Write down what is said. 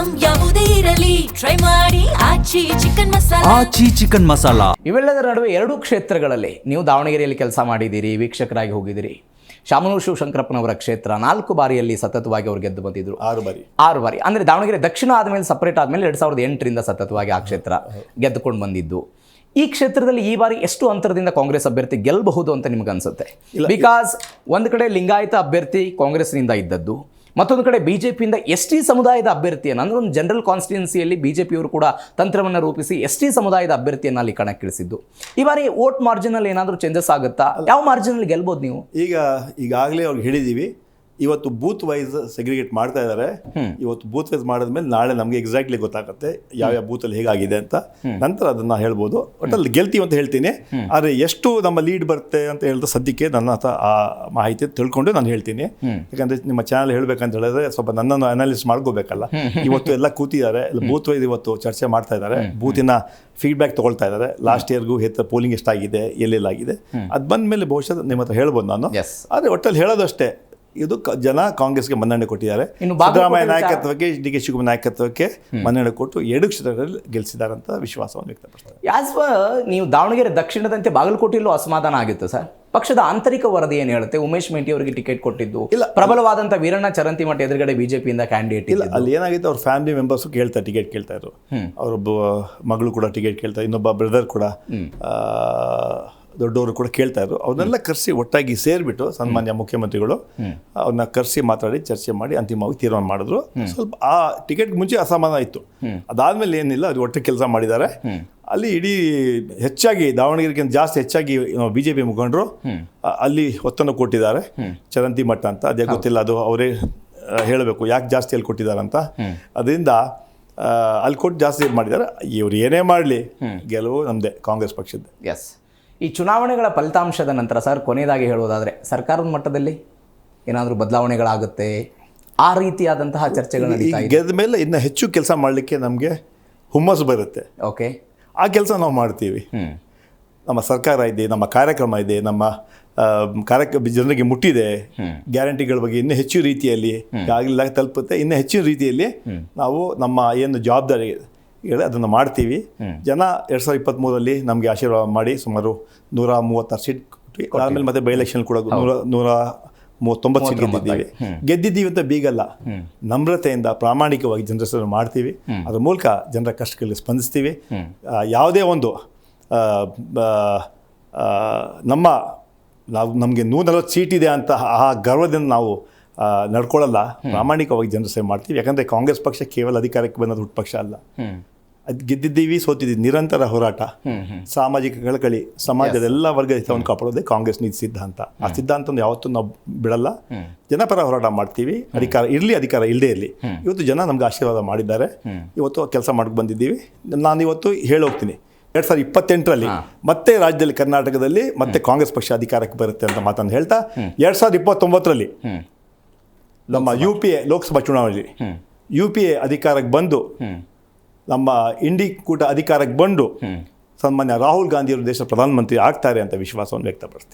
Item ಯಾವುದೇ ಇರಲಿ try ಮಾಡಿ ಆಚಿ ಚಿಕನ್ ಮಸಾಲಾ. ಇವೆಲ್ಲದರ ನಡುವೆ ಎರಡೂ ಕ್ಷೇತ್ರಗಳಲ್ಲಿ ನೀವು ದಾವಣಗೆರೆಯಲ್ಲಿ ಕೆಲಸ ಮಾಡಿದ್ದೀರಿ, ವೀಕ್ಷಕರಾಗಿ ಹೋಗಿದ್ದೀರಿ. ಶಾಮನೂರು ಶಿವಶಂಕರಪ್ಪನವರ ಕ್ಷೇತ್ರ 4 ಬಾರಿಯಲ್ಲಿ ಸತತವಾಗಿ ಅವರು ಗೆದ್ದು ಬಂದಿದ್ರು. 6 ಬಾರಿ ಅಂದರೆ ದಾವಣಗೆರೆ ದಕ್ಷಿಣ ಆದಮೇಲೆ ಸಪರೇಟ್ ಆದಮೇಲೆ 2008ರಿಂದ ಸತತವಾಗಿ ಆ ಕ್ಷೇತ್ರ ಗೆದ್ದುಕೊಂಡು ಬಂದಿದ್ದು. ಈ ಕ್ಷೇತ್ರದಲ್ಲಿ ಈ ಬಾರಿ ಎಷ್ಟು ಅಂತರದಿಂದ ಕಾಂಗ್ರೆಸ್ ಅಭ್ಯರ್ಥಿ ಗೆಲ್ಲಬಹುದು ಅಂತ ನಿಮ್ಗೆ ಅನ್ಸುತ್ತೆ? ಬಿಕಾಸ್ ಒಂದು ಕಡೆ ಲಿಂಗಾಯತ ಅಭ್ಯರ್ಥಿ ಕಾಂಗ್ರೆಸ್ನಿಂದ ಇದ್ದದ್ದು, ಮತ್ತೊಂದು ಕಡೆ ಬಿಜೆಪಿಯಿಂದ ಎಸ್.ಟಿ ಸಮುದಾಯದ ಅಭ್ಯರ್ಥಿಯನ್ನು ಅಂದರೆ ಒಂದು ಜನರಲ್ ಕಾನ್ಸ್ಟಿಟ್ಯೂನ್ಸಿಯಲ್ಲಿ ಬಿಜೆಪಿಯವರು ಕೂಡ ತಂತ್ರವನ್ನು ರೂಪಿಸಿ ಎಸ್.ಟಿ ಸಮುದಾಯದ ಅಭ್ಯರ್ಥಿಯನ್ನು ಅಲ್ಲಿ ಕಣಕ್ಕಿಳಿಸಿದ್ದು. ಈ ಬಾರಿ ವೋಟ್ ಮಾರ್ಜಿನಲ್ಲಿ ಏನಾದರೂ ಚೇಂಜಸ್ ಆಗುತ್ತಾ? ಯಾವ ಮಾರ್ಜಿನಲ್ಲಿ ಗೆಲ್ಬೋದು ನೀವು? ಈಗಾಗಲೇ ಅವ್ರಿಗೆ ಹೇಳಿದ್ದೀವಿ, ಇವತ್ತು ಬೂತ್ ವೈಸ್ ಸೆಗ್ರಿಗೇಟ್ ಮಾಡ್ತಾ ಇದ್ದಾರೆ. ಇವತ್ತು ಬೂತ್ ವೈಸ್ ಮಾಡಿದ್ಮೇಲೆ ನಾಳೆ ನಮಗೆ ಎಕ್ಸಾಕ್ಟ್ಲಿ ಗೊತ್ತಾಗುತ್ತೆ ಯಾವ್ಯಾವ ಬೂತಲ್ಲಿ ಹೇಗಾಗಿದೆ ಅಂತ. ನಂತರ ಅದನ್ನು ಹೇಳ್ಬೋದು. ಒಟ್ಟಲ್ಲಿ ಗೆಲ್ತೀವಿ ಅಂತ ಹೇಳ್ತೀನಿ. ಆದರೆ ಎಷ್ಟು ನಮ್ಮ ಲೀಡ್ ಬರುತ್ತೆ ಅಂತ ಹೇಳಿದ್ರೆ ಸದ್ಯಕ್ಕೆ ನನ್ನ ಹತ್ರ ಆ ಮಾಹಿತಿ ತಿಳ್ಕೊಂಡು ನಾನು ಹೇಳ್ತೀನಿ. ಯಾಕಂದರೆ ನಿಮ್ಮ ಚಾನಲ್ ಹೇಳಬೇಕಂತ ಹೇಳಿದ್ರೆ ಸ್ವಲ್ಪ ನನ್ನನ್ನು ಅನಾಲಿಸಿಸ್ ಮಾಡ್ಕೋಬೇಕಲ್ಲ. ಇವತ್ತು ಎಲ್ಲ ಕೂತಿದ್ದಾರೆ, ಬೂತ್ ವೈಸ್ ಇವತ್ತು ಚರ್ಚೆ ಮಾಡ್ತಾ ಇದ್ದಾರೆ, ಬೂತಿನ ಫೀಡ್ಬ್ಯಾಕ್ ತೊಗೊಳ್ತಾ ಇದ್ದಾರೆ. ಲಾಸ್ಟ್ ಇಯರ್ಗೂ ಪೋಲಿಂಗ್ ಎಷ್ಟಾಗಿದೆ, ಎಲ್ಲೆಲ್ಲಾಗಿದೆ, ಅದು ಬಂದ ಮೇಲೆ ಬಹುಶಃ ನಿಮ್ಮ ಹತ್ರ ಹೇಳ್ಬೋದು ನಾನು. ಆದರೆ ಒಟ್ಟಲ್ಲಿ ಹೇಳೋದಷ್ಟೇ, ಇದು ಜನ ಕಾಂಗ್ರೆಸ್ಗೆ ಮನ್ನಣೆ ಕೊಟ್ಟಿದ್ದಾರೆ. ಸಿದ್ದರಾಮಯ್ಯ ನಾಯಕತ್ವಕ್ಕೆ, ಡಿ.ಕೆ. ಶಿವಕುಮಾರ್ ನಾಯಕತ್ವಕ್ಕೆ ಮನ್ನಣೆ ಕೊಟ್ಟು 2 ಕ್ಷೇತ್ರಗಳಲ್ಲಿ ಗೆಲ್ಲಿಸಿದ್ದಾರೆ ಅಂತ ವಿಶ್ವಾಸವನ್ನು ವ್ಯಕ್ತಪಡಿಸ್ತಾರೆ. ನೀವು ದಾವಣಗೆರೆ ದಕ್ಷಿಣದಂತೆ ಬಾಗಲಕೋಟೆಯಲ್ಲೂ ಅಸಮಾಧಾನ ಆಗಿತ್ತು ಸರ್. ಪಕ್ಷದ ಆಂತರಿಕ ವರದಿ ಏನು ಹೇಳುತ್ತೆ? ಉಮೇಶ್ ಮೇಟಿ ಅವರಿಗೆ ಟಿಕೆಟ್ ಕೊಟ್ಟಿದ್ದು, ಪ್ರಬಲವಾದಂಥ ವೀರಣ್ಣ ಚರಂತಿಮಠ ಎದುರುಗಡೆ ಬಿಜೆಪಿಯಿಂದ ಕ್ಯಾಂಡಿಡೇಟ್ ಇಲ್ಲ. ಅಲ್ಲಿ ಏನಾಗಿತ್ತು, ಅವ್ರ ಫ್ಯಾಮಿಲಿ ಮೆಂಬರ್ಸು ಟಿಕೆಟ್ ಕೇಳ್ತಾ ಇದ್ರು. ಅವರೊಬ್ಬ ಮಗಳು ಕೂಡ ಟಿಕೆಟ್ ಕೇಳ್ತಾ, ಇನ್ನೊಬ್ಬ ಬ್ರದರ್ ಕೂಡ, ದೊಡ್ಡವರು ಕೂಡ ಕೇಳ್ತಾ ಇದ್ರು. ಅವ್ರನ್ನೆಲ್ಲ ಕರೆಸಿ ಒಟ್ಟಾಗಿ ಸೇರಿಬಿಟ್ಟು ಸನ್ಮಾನ್ಯ ಮುಖ್ಯಮಂತ್ರಿಗಳು ಅವ್ರನ್ನ ಕರೆಸಿ ಮಾತಾಡಿ ಚರ್ಚೆ ಮಾಡಿ ಅಂತಿಮವಾಗಿ ತೀರ್ಮಾನ ಮಾಡಿದ್ರು. ಸ್ವಲ್ಪ ಆ ಟಿಕೆಟ್ ಮುಂಚೆ ಅಸಮಾಧಾನ ಇತ್ತು, ಅದಾದಮೇಲೆ ಏನಿಲ್ಲ, ಅದು ಒಟ್ಟಿಗೆ ಕೆಲಸ ಮಾಡಿದ್ದಾರೆ. ಅಲ್ಲಿ ಇಡೀ ಹೆಚ್ಚಾಗಿ ದಾವಣಗೆರೆಗಿಂತ ಜಾಸ್ತಿ ಹೆಚ್ಚಾಗಿ ಬಿಜೆಪಿ ಮುಖಂಡರು ಅಲ್ಲಿ ಒತ್ತನ್ನು ಕೊಟ್ಟಿದ್ದಾರೆ. ಚರಂತಿ ಮಠ ಅಂತ ಅದೇ ಗೊತ್ತಿಲ್ಲ, ಅದು ಅವರೇ ಹೇಳಬೇಕು ಯಾಕೆ ಜಾಸ್ತಿ ಅಲ್ಲಿ ಕೊಟ್ಟಿದ್ದಾರೆ ಅಂತ. ಅದರಿಂದ ಅಲ್ಲಿ ಕೊಟ್ಟು ಜಾಸ್ತಿ ಮಾಡಿದ್ದಾರೆ. ಇವ್ರು ಏನೇ ಮಾಡಲಿ ಗೆಲುವು ನಮ್ಮದೇ, ಕಾಂಗ್ರೆಸ್ ಪಕ್ಷದ. ಎಸ್, ಈ ಚುನಾವಣೆಗಳ ಫಲಿತಾಂಶದ ನಂತರ ಸರ್, ಕೊನೆಯದಾಗಿ ಹೇಳೋದಾದರೆ ಸರ್ಕಾರದ ಮಟ್ಟದಲ್ಲಿ ಏನಾದರೂ ಬದಲಾವಣೆಗಳಾಗುತ್ತೆ, ಆ ರೀತಿಯಾದಂತಹ ಚರ್ಚೆಗಳು ಗೆದ್ದ ಮೇಲೆ ಇನ್ನು ಹೆಚ್ಚು ಕೆಲಸ ಮಾಡಲಿಕ್ಕೆ ನಮಗೆ ಹುಮ್ಮಸ್ಸು ಬರುತ್ತೆ. ಓಕೆ, ಆ ಕೆಲಸ ನಾವು ಮಾಡ್ತೀವಿ. ನಮ್ಮ ಸರ್ಕಾರ ಇದೆ, ನಮ್ಮ ಕಾರ್ಯಕ್ರಮ ಇದೆ, ನಮ್ಮ ಜನರಿಗೆ ಮುಟ್ಟಿದೆ. ಗ್ಯಾರಂಟಿಗಳ ಬಗ್ಗೆ ಇನ್ನೂ ಹೆಚ್ಚು ರೀತಿಯಲ್ಲಿ ಆಗಲಿಲ್ಲ ತಲುಪುತ್ತೆ, ಇನ್ನೂ ಹೆಚ್ಚಿನ ರೀತಿಯಲ್ಲಿ ನಾವು ನಮ್ಮ ಏನು ಜವಾಬ್ದಾರಿ ಹೇಳಿ ಅದನ್ನು ಮಾಡ್ತೀವಿ. ಜನ 2023ರಲ್ಲಿ ನಮಗೆ ಆಶೀರ್ವಾದ ಮಾಡಿ ಸುಮಾರು 136 ಸೀಟ್ ಕೊಟ್ಟು, ಆಮೇಲೆ ಮತ್ತೆ ಬೈ ಎಲೆಕ್ಷನ್ ಕೂಡ 139 ಸೀಟ್ ಗೆದ್ದಿದ್ದೀವಿ ಅಂತ ಬೀಗಲ್ಲ. ನಮ್ರತೆಯಿಂದ ಪ್ರಾಮಾಣಿಕವಾಗಿ ಜನರ ಸೇವೆ ಮಾಡ್ತೀವಿ. ಅದ್ರ ಮೂಲಕ ಜನರ ಕಷ್ಟಗಳಿಗೆ ಸ್ಪಂದಿಸ್ತೀವಿ. ಯಾವುದೇ ಒಂದು ನಮಗೆ 140 ಸೀಟ್ ಇದೆ ಅಂತ ಆ ಗರ್ವದಿಂದ ನಾವು ನಡ್ಕೊಳ್ಳಲ್ಲ. ಪ್ರಾಮಾಣಿಕವಾಗಿ ಜನರ ಸೇವೆ ಮಾಡ್ತೀವಿ. ಯಾಕಂದರೆ ಕಾಂಗ್ರೆಸ್ ಪಕ್ಷ ಕೇವಲ ಅಧಿಕಾರಕ್ಕೆ ಬಂದ ಹುಟ್ಟು ಪಕ್ಷ ಅಲ್ಲ. ಅದು ಗೆದ್ದಿದ್ದೀವಿ, ಸೋತಿದ್ದೀವಿ, ನಿರಂತರ ಹೋರಾಟ, ಸಾಮಾಜಿಕ ಕಳಕಳಿ, ಸಮಾಜದ ಎಲ್ಲ ವರ್ಗದ ಹಿತವನ್ನು ಕಾಪಾಡೋದೇ ಕಾಂಗ್ರೆಸ್ ನೀತಿ ಸಿದ್ಧಾಂತ. ಆ ಸಿದ್ಧಾಂತವನ್ನು ಯಾವತ್ತೂ ನಾವು ಬಿಡಲ್ಲ. ಜನಪರ ಹೋರಾಟ ಮಾಡ್ತೀವಿ, ಅಧಿಕಾರ ಇರಲಿ ಅಧಿಕಾರ ಇಲ್ಲದೇ ಇರಲಿ. ಇವತ್ತು ಜನ ನಮ್ಗೆ ಆಶೀರ್ವಾದ ಮಾಡಿದ್ದಾರೆ, ಇವತ್ತು ಕೆಲಸ ಮಾಡ್ಕೊಂಡು ಬಂದಿದ್ದೀವಿ. ನಾನು ಇವತ್ತು ಹೇಳೋಗ್ತೀನಿ, 2028ರಲ್ಲಿ ಮತ್ತೆ ರಾಜ್ಯದಲ್ಲಿ, ಕರ್ನಾಟಕದಲ್ಲಿ ಮತ್ತೆ ಕಾಂಗ್ರೆಸ್ ಪಕ್ಷ ಅಧಿಕಾರಕ್ಕೆ ಬರುತ್ತೆ ಅಂತ ಮಾತನ್ನು ಹೇಳ್ತಾ, 2029ರಲ್ಲಿ ನಮ್ಮ UPA ಲೋಕಸಭಾ ಚುನಾವಣೆಯಲ್ಲಿ UPA ಅಧಿಕಾರಕ್ಕೆ ಬಂದು, ನಮ್ಮ ಇಂಡಿ ಕೂಟ ಅಧಿಕಾರಕ್ಕೆ ಬಂದು ಸನ್ಮಾನ್ಯ ರಾಹುಲ್ ಗಾಂಧಿಯವರು ದೇಶದ ಪ್ರಧಾನಮಂತ್ರಿ ಆಗ್ತಾರೆ ಅಂತ ವಿಶ್ವಾಸವನ್ನು ವ್ಯಕ್ತಪಡಿಸ್ತೀವಿ.